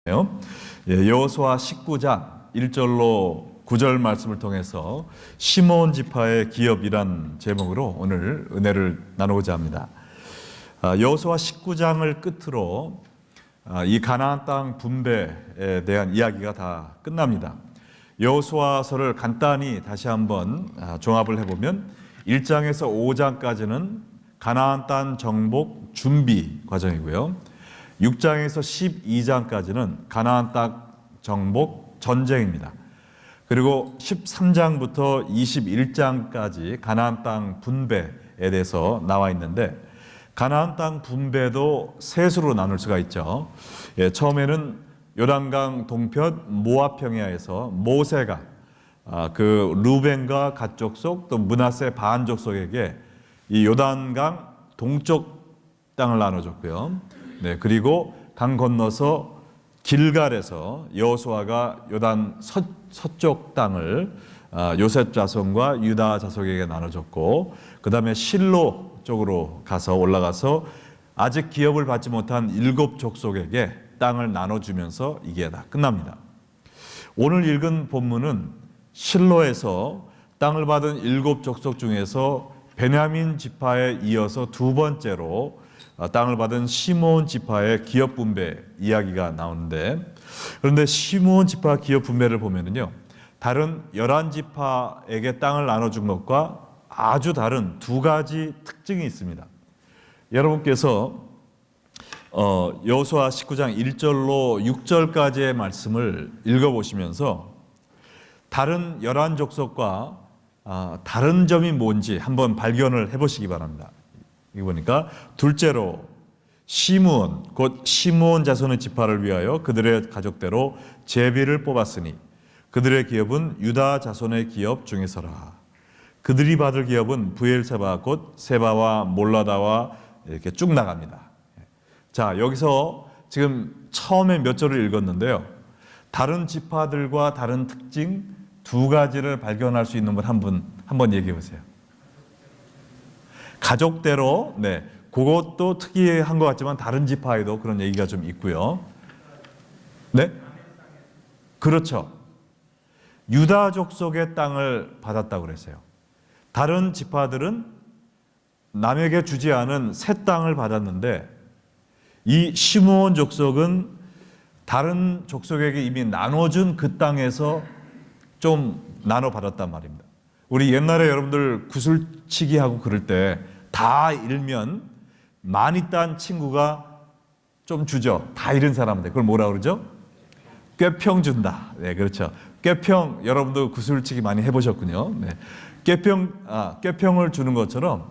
여호수아 19장 1절로 9절 말씀을 통해서 시므온 지파의 기업이란 제목으로 오늘 은혜를 나누고자 합니다. 여호수아 19장을 끝으로 이 가나안 땅 분배에 대한 이야기가 다 끝납니다. 여호수아서를 간단히 다시 한번 종합을 해보면 1장에서 5장까지는 가나안 땅 정복 준비 과정이고요. 6장에서 12장까지는 가나안 땅 정복 전쟁입니다. 그리고 13장부터 21장까지 가나안 땅 분배에 대해서 나와 있는데, 가나안 땅 분배도 셋으로 나눌 수가 있죠. 처음에는 요단강 동편 모압 평야에서 모세가 그 루벤과 갓 족속 또 므낫세 반 족속에게 이 요단강 동쪽 땅을 나눠줬고요. 그리고 강 건너서 길갈에서 여호수아가 요단 서쪽 땅을 요셉 자손과 유다 자손에게 나눠줬고, 그 다음에 실로 쪽으로 가서 올라가서 아직 기업을 받지 못한 7 족속에게 땅을 나눠주면서 이게 다 끝납니다. 오늘 읽은 본문은 실로에서 땅을 받은 7 족속 중에서 베냐민 지파에 이어서 두 번째로 땅을 받은 시므온 지파의 기업 분배 이야기가 나오는데, 그런데 시므온 지파 기업 분배를 보면은요, 다른 11지파에게 땅을 나눠준 것과 아주 다른 두 가지 특징이 있습니다. 여러분께서 여호수아 19장 1절로 6절까지의 말씀을 읽어보시면서 다른 11족속과 다른 점이 뭔지 한번 발견을 해보시기 바랍니다. 이거 보니까 둘째로 시므온 곧 시므온 자손의 지파를 위하여 그들의 가족대로 제비를 뽑았으니 그들의 기업은 유다 자손의 기업 중에서라. 그들이 받을 기업은 브엘세바 곧 세바와 몰라다와 이렇게 쭉 나갑니다. 자, 여기서 지금 처음에 몇 절을 읽었는데요, 다른 지파들과 다른 특징 두 가지를 발견할 수 있는 분 한번 얘기해 보세요. 가족대로, 그것도 특이한 것 같지만 다른 지파에도 그런 얘기가 좀 있고요. 네? 그렇죠. 유다 족속의 땅을 받았다고 그랬어요. 다른 지파들은 남에게 주지 않은 새 땅을 받았는데, 이 시므온 족속은 다른 족속에게 이미 나눠준 그 땅에서 좀 나눠 받았단 말입니다. 우리 옛날에 여러분들 구슬치기 하고 그럴 때 다 잃으면 많이 딴 친구가 좀 주죠. 다 잃은 사람한테. 그걸 뭐라 그러죠? 꾀평 준다. 네, 그렇죠. 꾀평, 여러분도 구슬치기 많이 해보셨군요. 꾀평을 주는 것처럼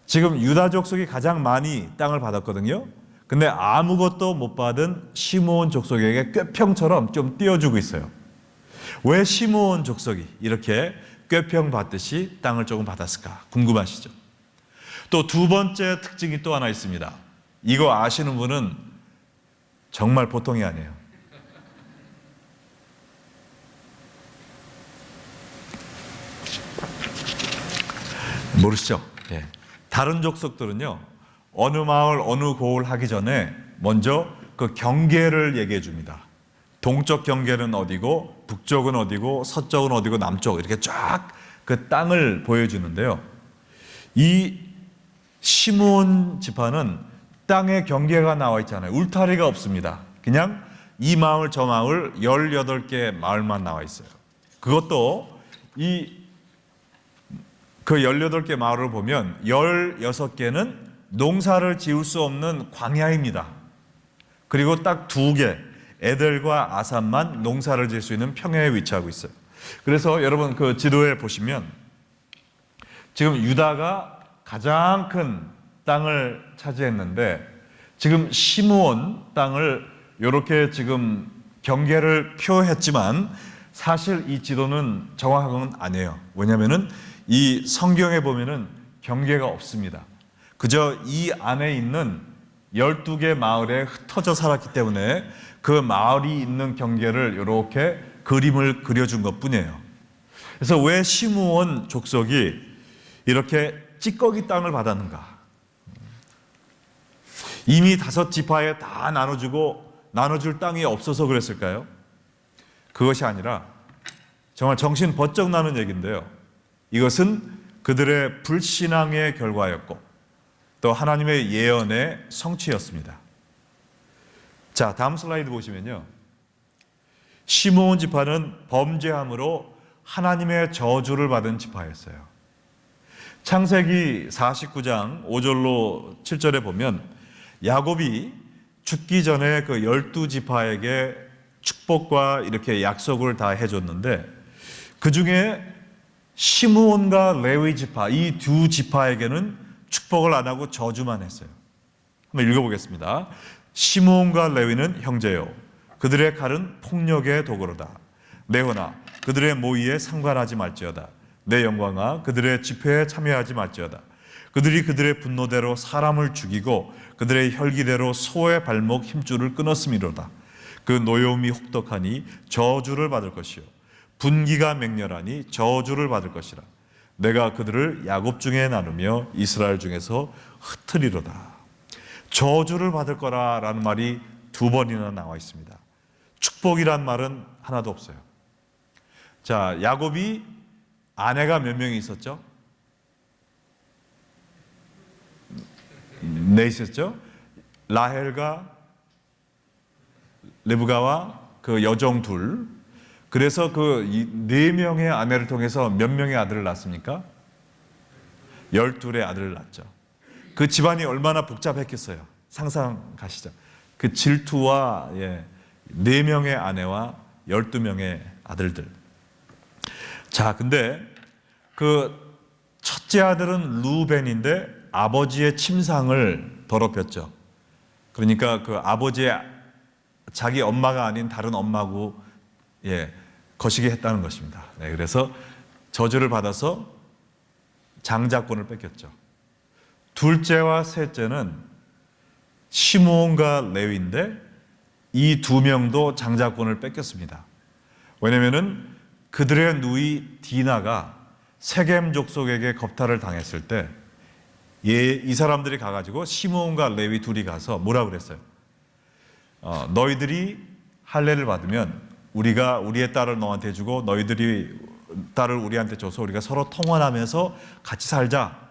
지금 유다 족속이 가장 많이 땅을 받았거든요. 근데 아무것도 못 받은 시므온 족속에게 꾀평처럼 좀 띄워주고 있어요. 왜 시므온 족속이 이렇게 꾀평 받듯이 땅을 조금 받았을까 궁금하시죠? 또 두 번째 특징이 또 하나 있습니다. 이거 아시는 분은 정말 보통이 아니에요. 모르시죠? 다른 족속들은요, 어느 마을 어느 고을 하기 전에 먼저 그 경계를 얘기해 줍니다. 동쪽 경계는 어디고 북쪽은 어디고 서쪽은 어디고 남쪽, 이렇게 쫙 그 땅을 보여주는데요, 이 시므온 지파는 땅의 경계가 나와 있잖아요. 울타리가 없습니다. 그냥 이 마을 저 마을 18개 마을만 나와 있어요. 그것도 그 18개 마을을 보면 16개는 농사를 지을 수 없는 광야입니다. 그리고 딱 2개, 에델과 아산만 농사를 지을 수 있는 평야에 위치하고 있어요. 그래서 여러분 그 지도에 보시면 지금 유다가 가장 큰 땅을 차지했는데, 지금 시므온 땅을 이렇게 지금 경계를 표했지만 사실 이 지도는 정확한 건 아니에요. 왜냐하면은 이 성경에 보면은 경계가 없습니다. 그저 이 안에 있는 12개 마을에 흩어져 살았기 때문에 그 마을이 있는 경계를 이렇게 그림을 그려준 것 뿐이에요. 그래서 왜 시므온 족속이 이렇게 찌꺼기 땅을 받았는가? 이미 5지파에 다 나눠주고 나눠줄 땅이 없어서 그랬을까요? 그것이 아니라 정말 정신 번쩍 나는 얘기인데요. 이것은 그들의 불신앙의 결과였고 또 하나님의 예언의 성취였습니다. 자, 다음 슬라이드 보시면요. 시므온 지파는 범죄함으로 하나님의 저주를 받은 지파였어요. 창세기 49장 5절로 7절에 보면 야곱이 죽기 전에 그 12지파에게 축복과 이렇게 약속을 다 해줬는데 그 중에 시므온과 레위 지파, 이 두 지파에게는 축복을 안 하고 저주만 했어요. 한번 읽어보겠습니다. 시므온과 레위는 형제요, 그들의 칼은 폭력의 도구로다. 내호나 그들의 모의에 상관하지 말지어다. 내 영광아 그들의 집회에 참여하지 말지어다. 그들이 그들의 분노대로 사람을 죽이고 그들의 혈기대로 소의 발목 힘줄을 끊었음이로다. 그 노여움이 혹독하니 저주를 받을 것이요 분기가 맹렬하니 저주를 받을 것이라. 내가 그들을 야곱 중에 나누며 이스라엘 중에서 흩으리로다. 저주를 받을 거라라는 말이 두 번이나 나와 있습니다. 축복이란 말은 하나도 없어요. 자, 야곱이 아내가 몇 명이 있었죠? 네 있었죠? 라헬과 레브가와 그 여종 둘. 그래서 그 네 명의 아내를 통해서 몇 명의 아들을 낳습니까? 12의 아들을 낳죠. 그 집안이 얼마나 복잡했겠어요. 상상가시죠. 그 질투와 네 명의 아내와 12명의 아들들. 자, 근데 그 첫째 아들은 루벤인데 아버지의 침상을 더럽혔죠. 그러니까 그 아버지의 자기 엄마가 아닌 다른 엄마고 거시기 했다는 것입니다. 그래서 저주를 받아서 장자권을 뺏겼죠. 둘째와 셋째는 시므온과 레위인데 이 두 명도 장자권을 뺏겼습니다. 왜냐하면 그들의 누이 디나가 세겜 족속에게 겁탈을 당했을 때 이 사람들이 가가지고 시므온과 레위 둘이 가서 뭐라 그랬어요? 너희들이 할례를 받으면 우리가 우리의 딸을 너한테 주고 너희들이 딸을 우리한테 줘서 우리가 서로 통혼하면서 같이 살자.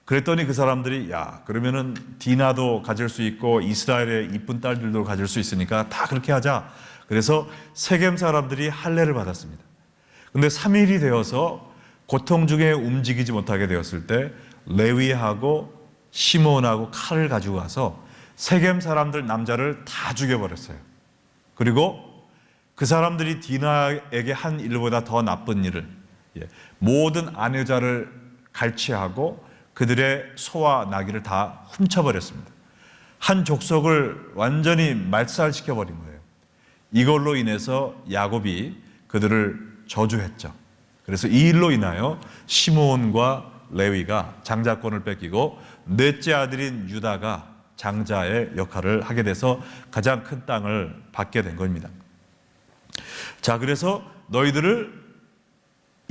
그랬더니 그 사람들이 야, 그러면은 디나도 가질 수 있고 이스라엘의 이쁜 딸들도 가질 수 있으니까 다 그렇게 하자. 그래서 세겜 사람들이 할례를 받았습니다. 근데 3일이 되어서 고통 중에 움직이지 못하게 되었을 때 레위하고 시므온하고 칼을 가지고 가서 세겜 사람들 남자를 다 죽여버렸어요. 그리고 그 사람들이 디나에게 한 일보다 더 나쁜 일을, 모든 아내자를 갈취하고 그들의 소와 나귀를 다 훔쳐버렸습니다. 한 족속을 완전히 말살시켜버린 거예요. 이걸로 인해서 야곱이 그들을 저주했죠. 그래서 이 일로 인하여 시므온과 레위가 장자권을 뺏기고 넷째 아들인 유다가 장자의 역할을 하게 돼서 가장 큰 땅을 받게 된 겁니다. 자, 그래서 너희들을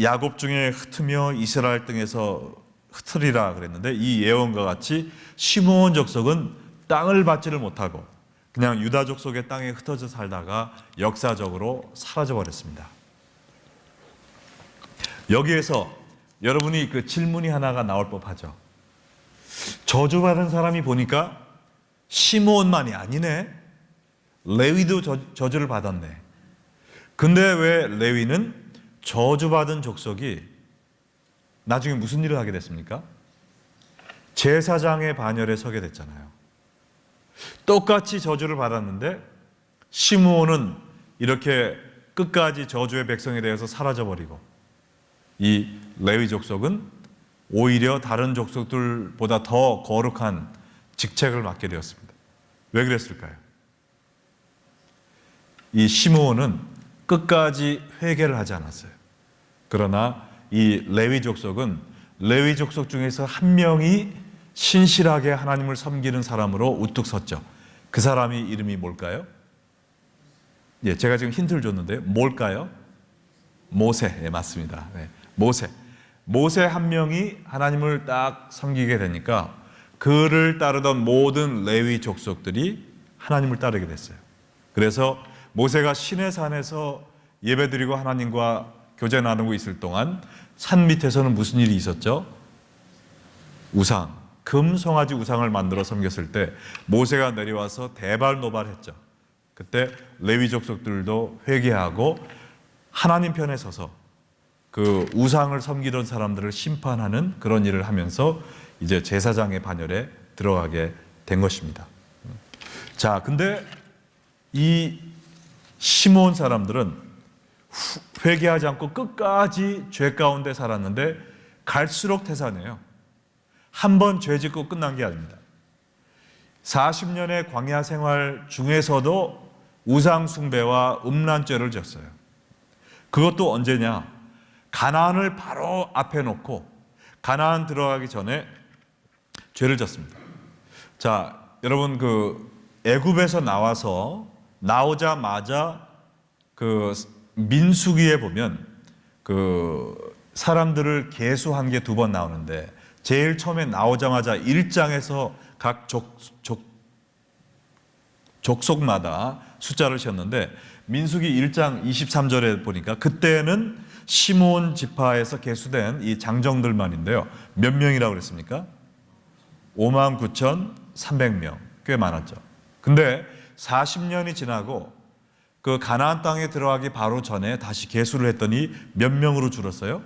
야곱 중에 흩으며 이스라엘 땅에서 흩으리라 그랬는데 이 예언과 같이 시므온 족속은 땅을 받지를 못하고 그냥 유다 족속의 땅에 흩어져 살다가 역사적으로 사라져 버렸습니다. 여기에서 여러분이 그 질문이 하나가 나올 법하죠. 저주받은 사람이 보니까 시므온만이 아니네. 레위도 저주를 받았네. 근데 왜 레위는 저주받은 족속이 나중에 무슨 일을 하게 됐습니까? 제사장의 반열에 서게 됐잖아요. 똑같이 저주를 받았는데 시므온은 이렇게 끝까지 저주의 백성에 대해서 사라져버리고 이 레위 족속은 오히려 다른 족속들보다 더 거룩한 직책을 맡게 되었습니다. 왜 그랬을까요? 이 시므온은 끝까지 회개를 하지 않았어요. 그러나 이 레위 족속은 레위 족속 중에서 한 명이 신실하게 하나님을 섬기는 사람으로 우뚝 섰죠. 그 사람이 이름이 뭘까요? 제가 지금 힌트를 줬는데요. 뭘까요? 모세. 맞습니다. 모세 한 명이 하나님을 딱 섬기게 되니까 그를 따르던 모든 레위 족속들이 하나님을 따르게 됐어요. 그래서 모세가 시내산에서 예배드리고 하나님과 교제 나누고 있을 동안 산 밑에서는 무슨 일이 있었죠? 우상, 금송아지 우상을 만들어 섬겼을 때 모세가 내려와서 대발노발했죠. 그때 레위 족속들도 회개하고 하나님 편에 서서 그 우상을 섬기던 사람들을 심판하는 그런 일을 하면서 이제 제사장의 반열에 들어가게 된 것입니다. 자, 근데 이 시므온 사람들은 회개하지 않고 끝까지 죄 가운데 살았는데 갈수록 태산해요. 한 번 죄 짓고 끝난 게 아닙니다. 40년의 광야 생활 중에서도 우상 숭배와 음란죄를 졌어요. 그것도 언제냐? 가나안을 바로 앞에 놓고 가나안 들어가기 전에 죄를 졌습니다. 자, 여러분 애굽에서 나오자마자 민수기에 보면 사람들을 계수한 게 2번 나오는데 제일 처음에 나오자마자 1장에서 각 족속마다 숫자를 셌는데 민수기 1장 23절에 보니까 그때는 시므온 지파에서 계수된 이 장정들만인데요. 몇 명이라고 그랬습니까? 59,300명. 꽤 많았죠. 근데 40년이 지나고 그 가나안 땅에 들어가기 바로 전에 다시 계수를 했더니 몇 명으로 줄었어요?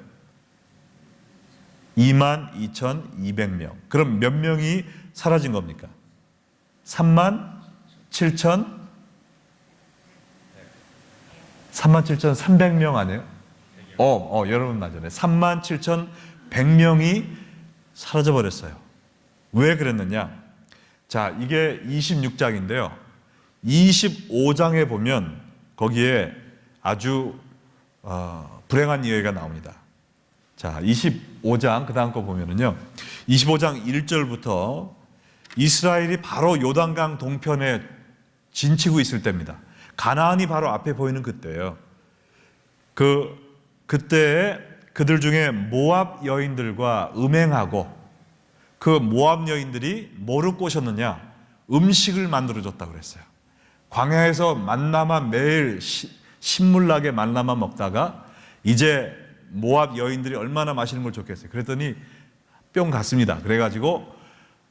22,200명. 그럼 몇 명이 사라진 겁니까? 37,300명 아니에요? 여러분 맞아요. 37,100명이 사라져 버렸어요. 왜 그랬느냐? 자, 이게 26장인데요. 25장에 보면 거기에 아주 불행한 이야기가 나옵니다. 자, 25장 그 다음 거 보면은요. 25장 1절부터 이스라엘이 바로 요단강 동편에 진치고 있을 때입니다. 가나안이 바로 앞에 보이는 그때예요. 그때에 그들 중에 모압 여인들과 음행하고 그 모압 여인들이 뭐를 꼬셨느냐? 음식을 만들어줬다고 그랬어요. 광야에서 만나만 매일 신물나게 만나만 먹다가 이제 모압 여인들이 얼마나 맛있는 걸 줬겠어요. 그랬더니 뿅 갔습니다. 그래가지고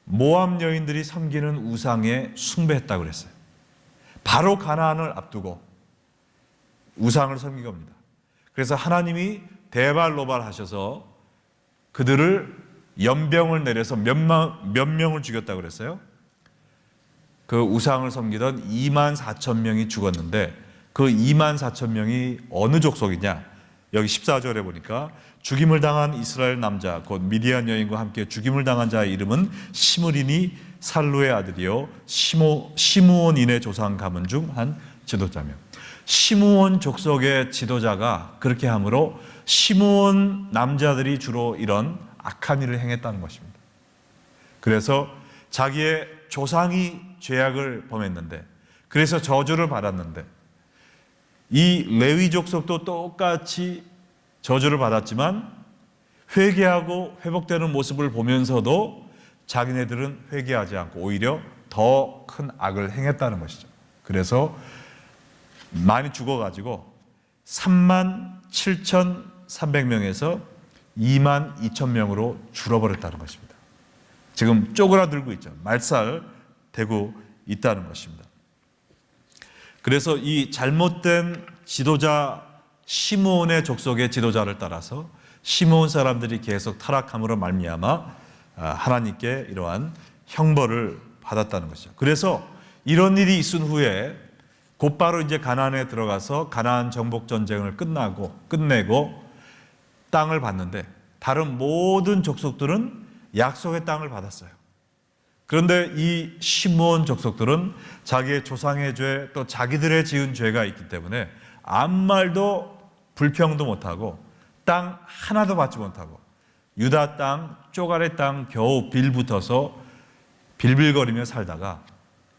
모압 여인들이 섬기는 우상에 숭배했다고 그랬어요. 바로 가나안을 앞두고 우상을 섬긴 겁니다. 그래서 하나님이 대발노발하셔서 그들을 연병을 내려서 몇 명을 죽였다고 그랬어요? 그 우상을 섬기던 24,000명이 죽었는데 그 24,000명이 어느 족속이냐? 여기 14절에 보니까 죽임을 당한 이스라엘 남자 곧 미디안 여인과 함께 죽임을 당한 자의 이름은 시므리니 살루의 아들이요 시므온인의 조상 가문 중 한 지도자며 시므온 족속의 지도자가 그렇게 함으로 시므온 남자들이 주로 이런 악한 일을 행했다는 것입니다. 그래서 자기의 조상이 죄악을 범했는데 그래서 저주를 받았는데 이 레위 족속도 똑같이 저주를 받았지만 회개하고 회복되는 모습을 보면서도 자기네들은 회개하지 않고 오히려 더 큰 악을 행했다는 것이죠. 그래서 많이 죽어가지고 37,300명에서 22,000명으로 줄어버렸다는 것입니다. 지금 쪼그라들고 있죠. 말살되고 있다는 것입니다. 그래서 이 잘못된 지도자 시므온의 족속의 지도자를 따라서 시므온 사람들이 계속 타락함으로 말미암아 하나님께 이러한 형벌을 받았다는 것이죠. 그래서 이런 일이 있은 후에 곧바로 이제 가나안에 들어가서 가나안 정복 전쟁을 끝내고 땅을 받는데 다른 모든 족속들은 약속의 땅을 받았어요. 그런데 이 시므온 족속들은 자기의 조상의 죄 또 자기들의 지은 죄가 있기 때문에 아무 말도 불평도 못하고 땅 하나도 받지 못하고 유다 땅, 쪼가리 땅 겨우 빌붙어서 빌빌거리며 살다가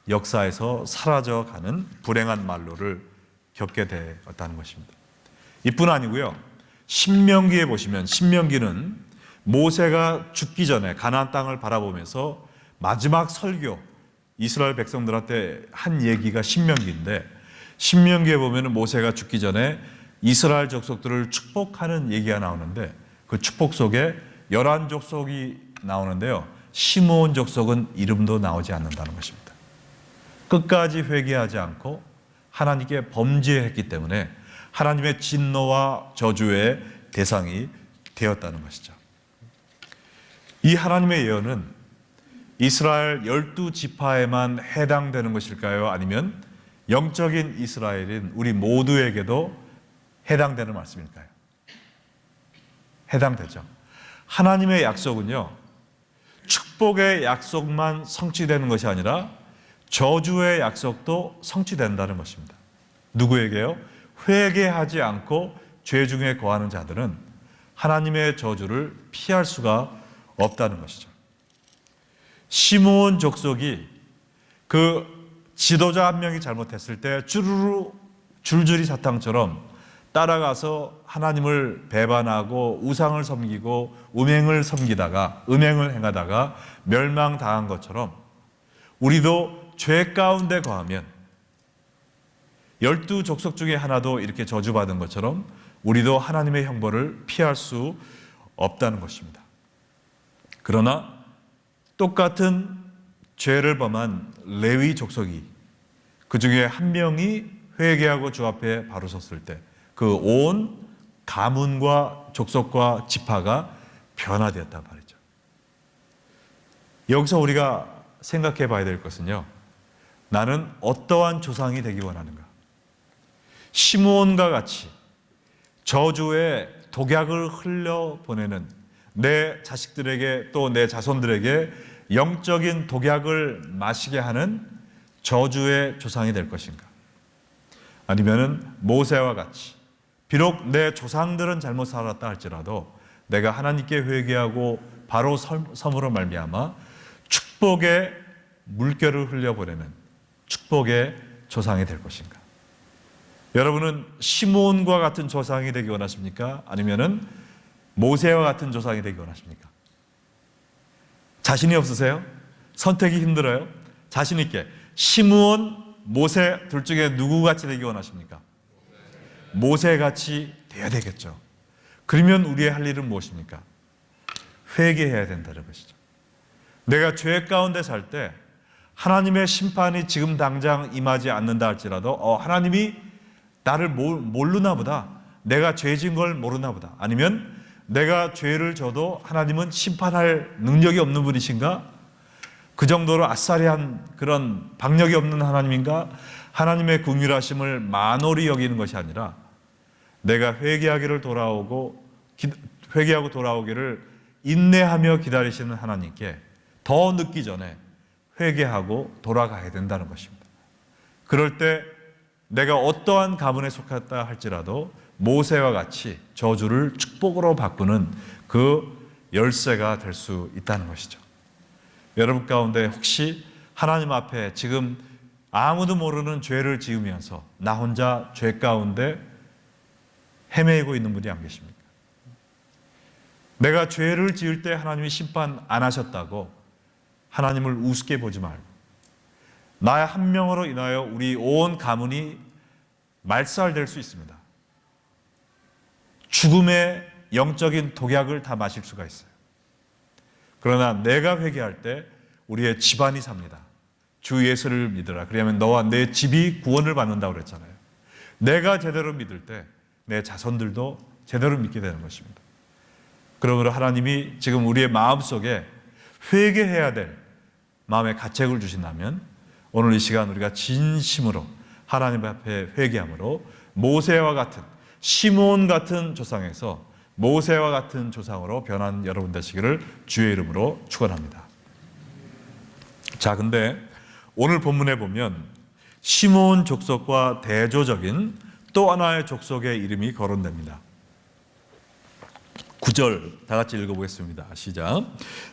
역사에서 사라져가는 불행한 말로를 겪게 되었다는 것입니다. 이뿐 아니고요. 신명기에 보시면 신명기는 모세가 죽기 전에 가나안 땅을 바라보면서 마지막 설교 이스라엘 백성들한테 한 얘기가 신명기인데 신명기에 보면 모세가 죽기 전에 이스라엘 족속들을 축복하는 얘기가 나오는데 그 축복 속에 11족속이 나오는데요. 시므온 족속은 이름도 나오지 않는다는 것입니다. 끝까지 회개하지 않고 하나님께 범죄했기 때문에 하나님의 진노와 저주의 대상이 되었다는 것이죠. 이 하나님의 예언은 이스라엘 12지파에만 해당되는 것일까요? 아니면 영적인 이스라엘인 우리 모두에게도 해당되는 말씀일까요? 해당되죠. 하나님의 약속은요, 축복의 약속만 성취되는 것이 아니라 저주의 약속도 성취된다는 것입니다. 누구에게요? 회개하지 않고 죄 중에 거하는 자들은 하나님의 저주를 피할 수가 없다는 것이죠. 시므온 족속이 그 지도자 한 명이 잘못했을 때 줄줄이 사탕처럼 따라가서 하나님을 배반하고 우상을 섬기고 음행을 행하다가 멸망당한 것처럼 우리도 죄 가운데 거하면 12족속 중에 하나도 이렇게 저주받은 것처럼 우리도 하나님의 형벌을 피할 수 없다는 것입니다. 그러나 똑같은 죄를 범한 레위 족속이 그 중에 한 명이 회개하고 주 앞에 바로 섰을 때 그 온 가문과 족속과 지파가 변화되었단 말이죠. 여기서 우리가 생각해 봐야 될 것은요, 나는 어떠한 조상이 되기 원하는가? 시므온과 같이 저주의 독약을 흘려보내는 내 자식들에게 또 내 자손들에게 영적인 독약을 마시게 하는 저주의 조상이 될 것인가? 아니면은 모세와 같이 비록 내 조상들은 잘못 살았다 할지라도 내가 하나님께 회개하고 바로 섬으로 말미암아 축복의 물결을 흘려보내는 축복의 조상이 될 것인가? 여러분은 시므온과 같은 조상이 되기 원하십니까? 아니면은 모세와 같은 조상이 되기 원하십니까? 자신이 없으세요? 선택이 힘들어요? 자신 있게 시므온, 모세 둘 중에 누구같이 되기 원하십니까? 모세같이 돼야 되겠죠. 그러면 우리의 할 일은 무엇입니까? 회개해야 된다는 것이죠. 내가 죄 가운데 살 때 하나님의 심판이 지금 당장 임하지 않는다 할지라도 하나님이 나를 모르나 보다, 내가 죄 지은 걸 모르나 보다, 아니면 내가 죄를 져도 하나님은 심판할 능력이 없는 분이신가? 그 정도로 아싸리한 그런 박력이 없는 하나님인가? 하나님의 긍휼하심을 만홀히 여기는 것이 아니라 내가 회개하고 돌아오기를 인내하며 기다리시는 하나님께 더 늦기 전에 회개하고 돌아가야 된다는 것입니다. 그럴 때 내가 어떠한 가문에 속했다 할지라도 모세와 같이 저주를 축복으로 바꾸는 그 열쇠가 될 수 있다는 것이죠. 여러분 가운데 혹시 하나님 앞에 지금 아무도 모르는 죄를 지으면서 나 혼자 죄 가운데 헤매고 있는 분이 안 계십니까? 내가 죄를 지을 때 하나님이 심판 안 하셨다고 하나님을 우습게 보지 말고 나의 한 명으로 인하여 우리 온 가문이 말살될 수 있습니다. 죽음의 영적인 독약을 다 마실 수가 있어요. 그러나 내가 회개할 때 우리의 집안이 삽니다. 주 예수를 믿으라. 그러면 너와 내 집이 구원을 받는다고 그랬잖아요. 내가 제대로 믿을 때 내 자손들도 제대로 믿게 되는 것입니다. 그러므로 하나님이 지금 우리의 마음속에 회개해야 될 마음의 가책을 주신다면 오늘 이 시간 우리가 진심으로 하나님 앞에 회개함으로 모세와 같은 시므온 같은 조상에서 모세와 같은 조상으로 변한 여러분 되시기를 주의 이름으로 축원합니다. 자, 근데 오늘 본문에 보면 시므온 족속과 대조적인 또 하나의 족속의 이름이 거론됩니다. 9절 다 같이 읽어보겠습니다. 시작.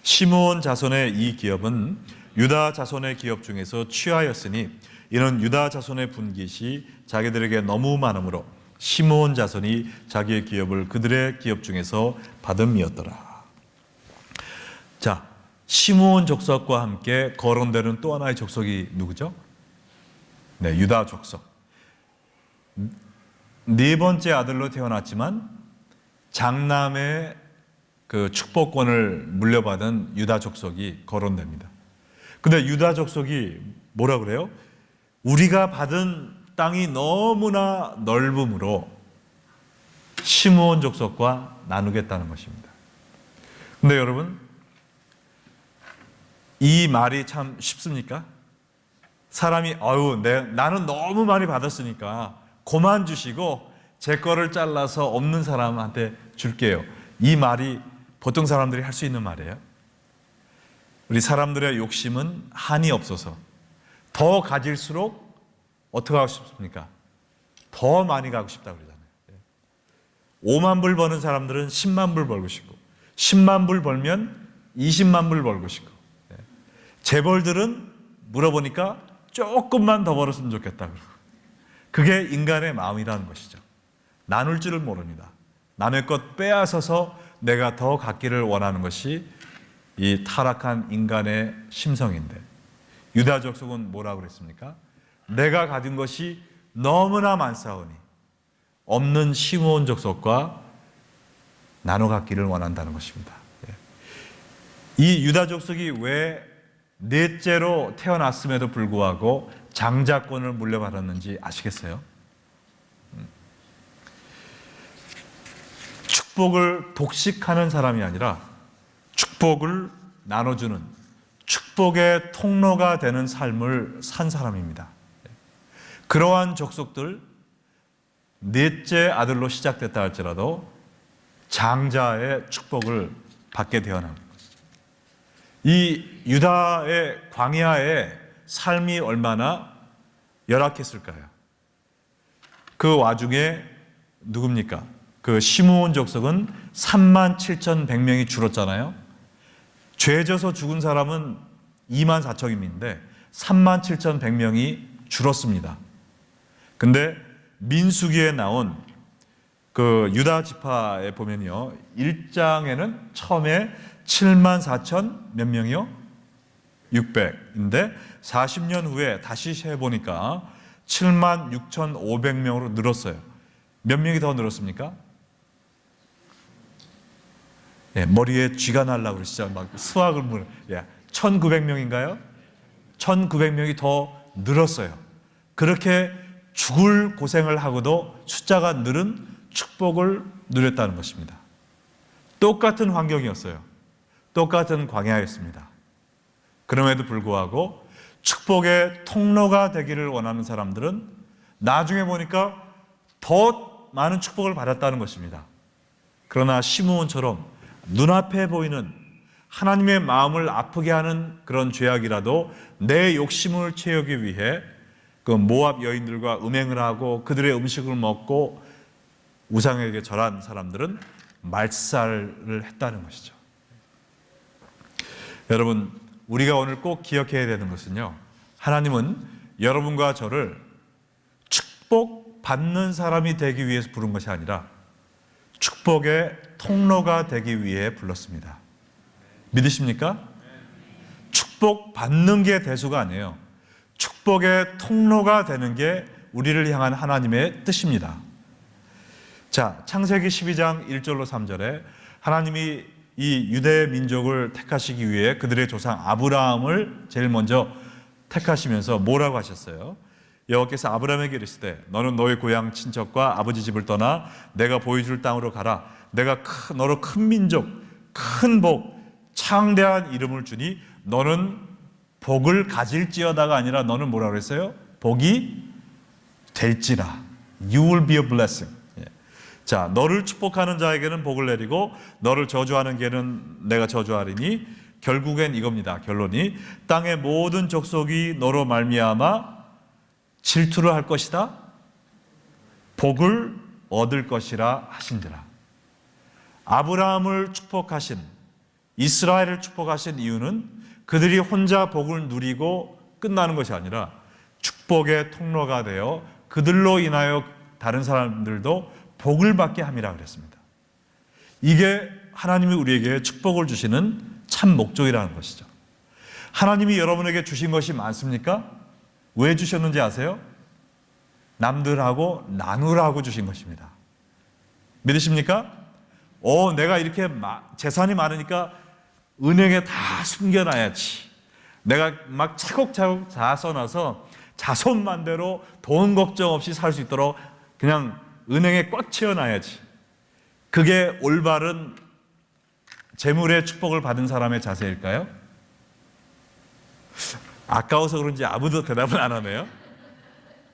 시므온 자손의 이 기업은 유다 자손의 기업 중에서 취하였으니 이는 유다 자손의 분깃이 자기들에게 너무 많으므로 시므온 자손이 자기의 기업을 그들의 기업 중에서 받음이었더라. 자, 시므온 족속과 함께 거론되는 또 하나의 족속이 누구죠? 네, 유다 족속. 네 번째 아들로 태어났지만 장남의 그 축복권을 물려받은 유다 족속이 거론됩니다. 근데 유다 족속이 뭐라 그래요? 우리가 받은 땅이 너무나 넓음으로 시므온 족속과 나누겠다는 것입니다. 근데 여러분, 이 말이 참 쉽습니까? 사람이 나는 너무 많이 받았으니까 그만 주시고 제 거를 잘라서 없는 사람한테 줄게요. 이 말이 보통 사람들이 할 수 있는 말이에요. 우리 사람들의 욕심은 한이 없어서 더 가질수록 어떻게 하고 싶습니까? 더 많이 가고 싶다고 그러잖아요. 5만 불 버는 사람들은 10만 불 벌고 싶고 10만 불 벌면 20만 불 벌고 싶고 재벌들은 물어보니까 조금만 더 벌었으면 좋겠다. 그게 인간의 마음이라는 것이죠. 나눌 줄을 모릅니다. 남의 것 빼앗아서 내가 더 갖기를 원하는 것이 이 타락한 인간의 심성인데, 유다 족속은 뭐라고 그랬습니까? 내가 가진 것이 너무나 많사오니 없는 시므온 족속과 나눠 갖기를 원한다는 것입니다. 이 유다 족속이 왜 넷째로 태어났음에도 불구하고 장자권을 물려받았는지 아시겠어요? 축복을 독식하는 사람이 아니라 축복을 나눠주는, 축복의 통로가 되는 삶을 산 사람입니다. 그러한 족속들, 넷째 아들로 시작됐다 할지라도 장자의 축복을 받게 되어납니다. 이 유다의 광야의 삶이 얼마나 열악했을까요? 그 와중에 누굽니까? 그 시므온 족속은 37,100명이 줄었잖아요. 죄 져서 죽은 사람은 24,000명인데 37,100명이 줄었습니다. 근데 민수기에 나온 그 유다 지파에 보면요, 1장에는 처음에 74,000 몇 명이요? 600인데 40년 후에 다시 해보니까 76,500명으로 늘었어요. 몇 명이 더 늘었습니까? 머리에 쥐가 날라고 그러시죠. 막 수학을 1,900명인가요? 1,900명이 더 늘었어요. 그렇게 죽을 고생을 하고도 숫자가 늘은 축복을 누렸다는 것입니다. 똑같은 환경이었어요. 똑같은 광야였습니다. 그럼에도 불구하고 축복의 통로가 되기를 원하는 사람들은 나중에 보니까 더 많은 축복을 받았다는 것입니다. 그러나 시므온처럼 눈앞에 보이는 하나님의 마음을 아프게 하는 그런 죄악이라도 내 욕심을 채우기 위해 그 모압 여인들과 음행을 하고 그들의 음식을 먹고 우상에게 절한 사람들은 말살을 했다는 것이죠. 여러분, 우리가 오늘 꼭 기억해야 되는 것은요, 하나님은 여러분과 저를 축복받는 사람이 되기 위해서 부른 것이 아니라 축복의 통로가 되기 위해 불렀습니다. 믿으십니까? 축복받는 게 대수가 아니에요. 축복의 통로가 되는 게 우리를 향한 하나님의 뜻입니다. 자, 창세기 12장 1절로 3절에 하나님이 이 유대 민족을 택하시기 위해 그들의 조상 아브라함을 제일 먼저 택하시면서 뭐라고 하셨어요? 여호와께서 아브라함에게 이르시되 너는 너의 고향 친척과 아버지 집을 떠나 내가 보여줄 땅으로 가라. 내가 너로 큰 민족, 큰 복, 창대한 이름을 주니 너는 복을 가질지어다가 아니라 너는 뭐라고 그랬어요? 복이 될지라. You will be a blessing. 자, 너를 축복하는 자에게는 복을 내리고 너를 저주하는 개는 내가 저주하리니 결국엔 이겁니다. 결론이 땅의 모든 족속이 너로 말미암아 질투를 할 것이다. 복을 얻을 것이라 하신지라. 아브라함을 축복하신, 이스라엘을 축복하신 이유는 그들이 혼자 복을 누리고 끝나는 것이 아니라 축복의 통로가 되어 그들로 인하여 다른 사람들도 복을 받게 함이라 그랬습니다. 이게 하나님이 우리에게 축복을 주시는 참 목적이라는 것이죠. 하나님이 여러분에게 주신 것이 많습니까? 왜 주셨는지 아세요? 남들하고 나누라고 주신 것입니다. 믿으십니까? 내가 이렇게 재산이 많으니까 은행에 다 숨겨놔야지. 내가 막 차곡차곡 다 써놔서 자손만대로 돈 걱정 없이 살 수 있도록 그냥 은행에 꽉 채워놔야지. 그게 올바른 재물의 축복을 받은 사람의 자세일까요? 아까워서 그런지 아무도 대답을 안 하네요.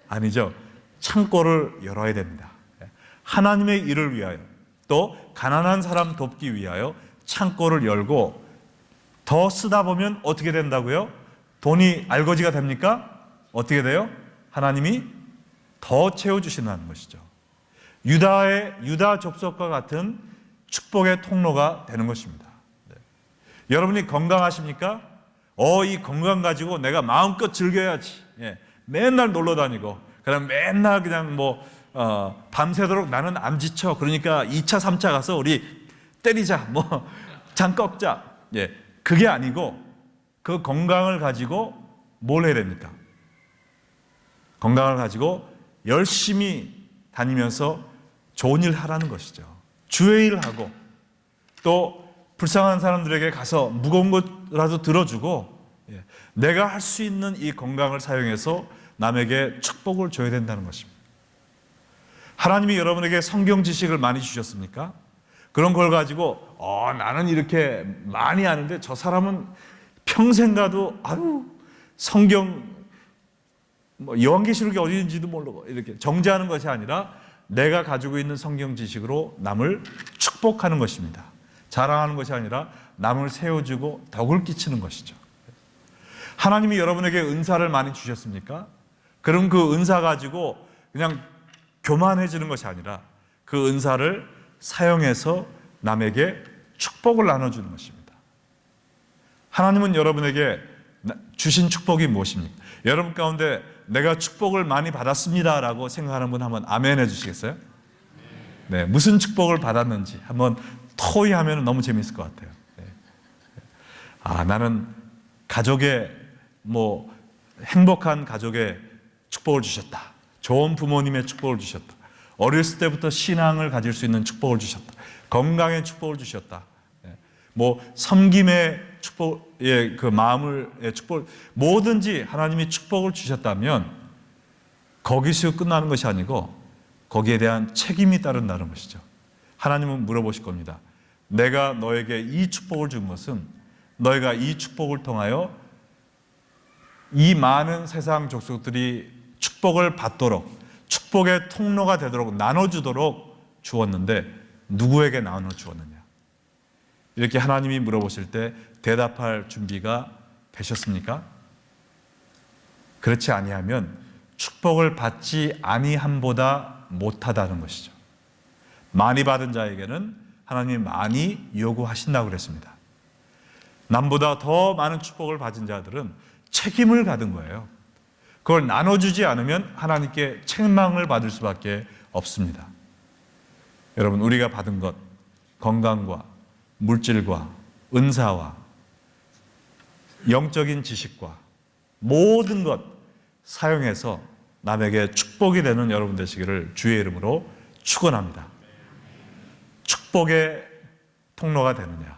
아니죠. 창고를 열어야 됩니다. 하나님의 일을 위하여, 또 가난한 사람 돕기 위하여 창고를 열고 더 쓰다 보면 어떻게 된다고요? 돈이 알거지가 됩니까? 어떻게 돼요? 하나님이 더 채워주신다는 것이죠. 유다 족속과 같은 축복의 통로가 되는 것입니다. 네. 여러분이 건강하십니까? 이 건강 가지고 내가 마음껏 즐겨야지. 맨날 놀러 다니고, 그다음 맨날 그냥 밤새도록 나는 안 지쳐. 그러니까 2차, 3차 가서 우리 때리자, 장 꺾자. 그게 아니고 그 건강을 가지고 뭘 해야 됩니까? 건강을 가지고 열심히 다니면서 좋은 일 하라는 것이죠. 주의 일을 하고, 또 불쌍한 사람들에게 가서 무거운 것라도 들어주고, 내가 할 수 있는 이 건강을 사용해서 남에게 축복을 줘야 된다는 것입니다. 하나님이 여러분에게 성경 지식을 많이 주셨습니까? 그런 걸 가지고 나는 이렇게 많이 아는데 저 사람은 평생 가도 성경 요한계시록이 어디 있는지도 모르고 이렇게 정죄하는 것이 아니라 내가 가지고 있는 성경 지식으로 남을 축복하는 것입니다. 자랑하는 것이 아니라 남을 세워주고 덕을 끼치는 것이죠. 하나님이 여러분에게 은사를 많이 주셨습니까? 그럼 그 은사 가지고 그냥 교만해지는 것이 아니라 그 은사를 사용해서 남에게 축복을 나눠주는 것입니다. 하나님은 여러분에게 주신 축복이 무엇입니까? 여러분 가운데 내가 축복을 많이 받았습니다 라고 생각하는 분 한번 아멘 해주시겠어요? 네, 무슨 축복을 받았는지 한번 토의하면 너무 재미있을 것 같아요. 네. 나는 가족의 행복한 가족의 축복을 주셨다. 좋은 부모님의 축복을 주셨다. 어렸을 때부터 신앙을 가질 수 있는 축복을 주셨다. 건강의 축복을 주셨다. 섬김의 축복의 그 마음의 축복을, 뭐든지 하나님이 축복을 주셨다면 거기서 끝나는 것이 아니고 거기에 대한 책임이 따른다는 것이죠. 하나님은 물어보실 겁니다. 내가 너에게 이 축복을 준 것은 너희가 이 축복을 통하여 이 많은 세상 족속들이 축복을 받도록, 축복의 통로가 되도록 나눠주도록 주었는데 누구에게 나눠주었느냐? 이렇게 하나님이 물어보실 때 대답할 준비가 되셨습니까? 그렇지 아니하면 축복을 받지 아니함보다 못하다는 것이죠. 많이 받은 자에게는 하나님이 많이 요구하신다고 그랬습니다. 남보다 더 많은 축복을 받은 자들은 책임을 가진 거예요. 그걸 나눠주지 않으면 하나님께 책망을 받을 수밖에 없습니다. 여러분, 우리가 받은 것, 건강과 물질과 은사와 영적인 지식과 모든 것 사용해서 남에게 축복이 되는 여러분 되시기를 주의 이름으로 축원합니다. 축복의 통로가 되느냐,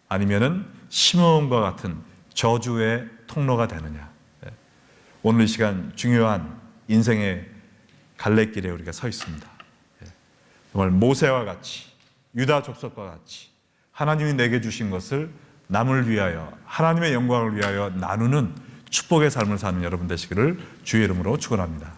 아니면은 시므온과 같은 저주의 통로가 되느냐. 오늘 이 시간 중요한 인생의 갈래길에 우리가 서 있습니다. 정말 모세와 같이, 유다 족속과 같이 하나님이 내게 주신 것을 남을 위하여, 하나님의 영광을 위하여 나누는 축복의 삶을 사는 여러분 되시기를 주의 이름으로 축원합니다.